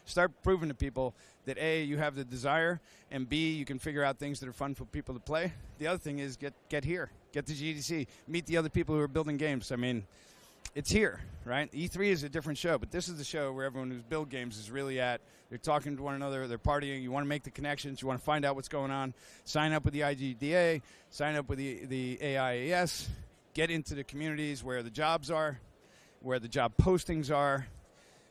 Start proving to people that A, you have the desire, and B, you can figure out things that are fun for people to play. The other thing is get here. Get to GDC. Meet the other people who are building games. I mean, it's here, right? E3 is a different show, but this is the show where everyone who's built games is really at. They're talking to one another. They're partying. You want to make the connections. You want to find out what's going on. Sign up with the IGDA. Sign up with the AIAS. Get into the communities where the jobs are, where the job postings are.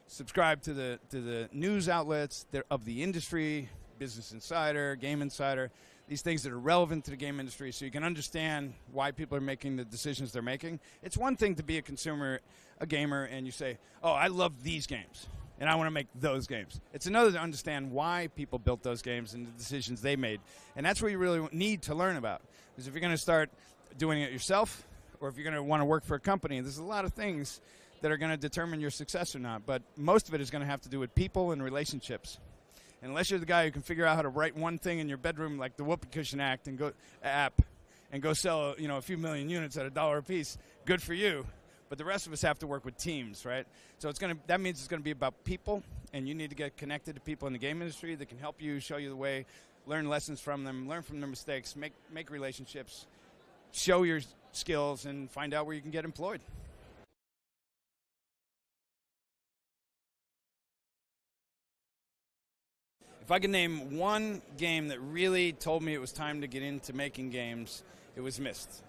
Subscribe to the news outlets of the industry, Business Insider, Game Insider, these things that are relevant to the game industry so you can understand why people are making the decisions they're making. It's one thing to be a consumer, a gamer, and you say, oh, I love these games, and I want to make those games. It's another to understand why people built those games and the decisions they made. And that's what you really need to learn about. Because if you're going to start doing it yourself, or if you're going to want to work for a company, there's a lot of things that are going to determine your success or not. But most of it is going to have to do with people and relationships. And unless you're the guy who can figure out how to write one thing in your bedroom, like the Whoopee Cushion app, and go sell a few million units at $1 a piece, good for you. But the rest of us have to work with teams, right? So that means it's going to be about people, and you need to get connected to people in the game industry that can help you, show you the way, learn lessons from them, learn from their mistakes, make relationships, show your skills, and find out where you can get employed. If I could name one game that really told me it was time to get into making games, it was Myst.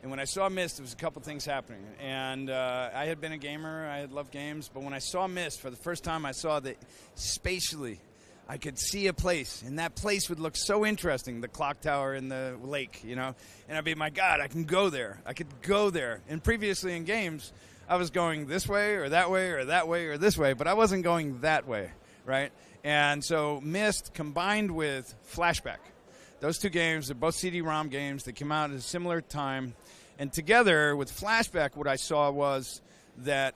And when I saw Myst, there was a couple things happening. And I had been a gamer, I had loved games, but when I saw Myst, for the first time I saw that spatially I could see a place, and that place would look so interesting, the clock tower in the lake, and I'd be, my God, I can go there. I could go there. And previously in games, I was going this way or that way or that way or this way, but I wasn't going that way, right? And so Myst combined with Flashback. Those two games are both CD-ROM games. They came out at a similar time. And together with Flashback, what I saw was that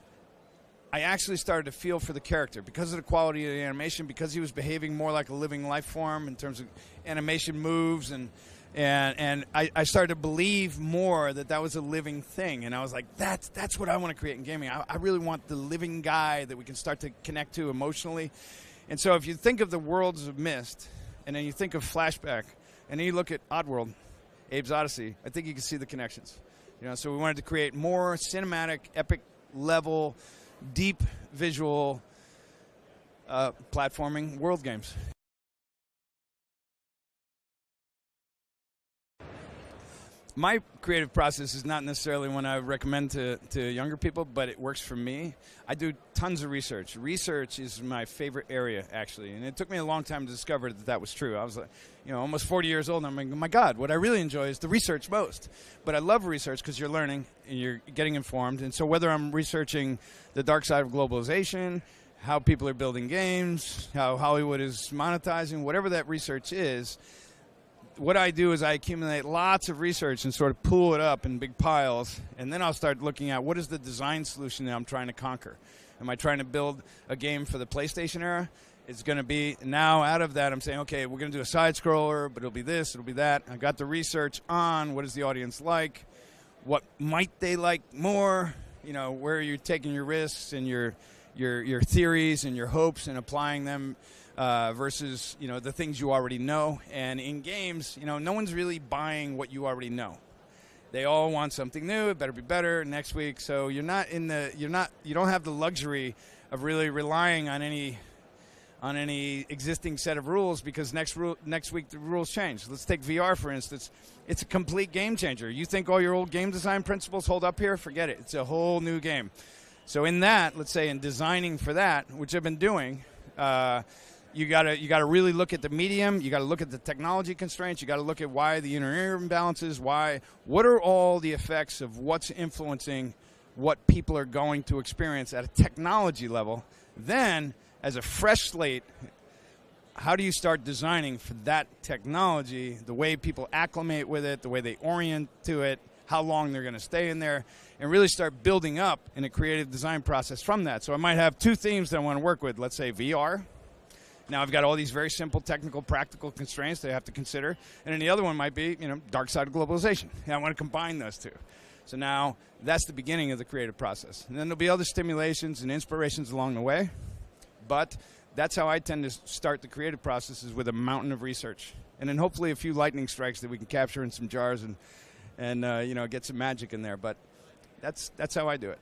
I actually started to feel for the character because of the quality of the animation, because he was behaving more like a living life form in terms of animation moves. And I started to believe more that was a living thing. And I was like, that's what I want to create in gaming. I really want the living guy that we can start to connect to emotionally. And so if you think of the worlds of Myst, and then you think of Flashback, and then you look at Oddworld, Abe's Odyssey, I think you can see the connections. So we wanted to create more cinematic, epic level, deep visual platforming world games. My creative process is not necessarily one I would recommend to younger people, but it works for me. I do tons of research. Research is my favorite area, actually, and it took me a long time to discover that was true. I was like, almost 40 years old, and I'm like, oh my God, what I really enjoy is the research most. But I love research because you're learning and you're getting informed, and so whether I'm researching the dark side of globalization, how people are building games, how Hollywood is monetizing, whatever that research is, what I do is I accumulate lots of research and sort of pool it up in big piles, and then I'll start looking at what is the design solution that I'm trying to conquer. Am I trying to build a game for the PlayStation era? It's going to be, now out of that I'm saying, okay, we're going to do a side-scroller, but it'll be this, it'll be that. I've got the research on what is the audience like, what might they like more, where are you taking your risks and your theories and your hopes and applying them versus the things you already know. And in games, no one's really buying what you already know. They all want something new. It better be better next week. So you don't have the luxury of really relying on any existing set of rules, because next week the rules change. Let's take VR for instance. It's a complete game changer. You think all your old game design principles hold up here? Forget it. It's a whole new game. So in that, let's say in designing for that, which I've been doing, you gotta really look at the medium. You gotta look at the technology constraints. You gotta look at why the inner imbalances. What are all the effects of what's influencing what people are going to experience at a technology level? Then, as a fresh slate, how do you start designing for that technology? The way people acclimate with it, the way they orient to it, how long they're going to stay in there, and really start building up in a creative design process from that. So I might have two themes that I want to work with. Let's say VR. Now I've got all these very simple technical, practical constraints that I have to consider. And then the other one might be, dark side of globalization. And I want to combine those two. So now that's the beginning of the creative process. And then there'll be other stimulations and inspirations along the way. But that's how I tend to start the creative process, is with a mountain of research, and then hopefully a few lightning strikes that we can capture in some jars and get some magic in there. But that's how I do it.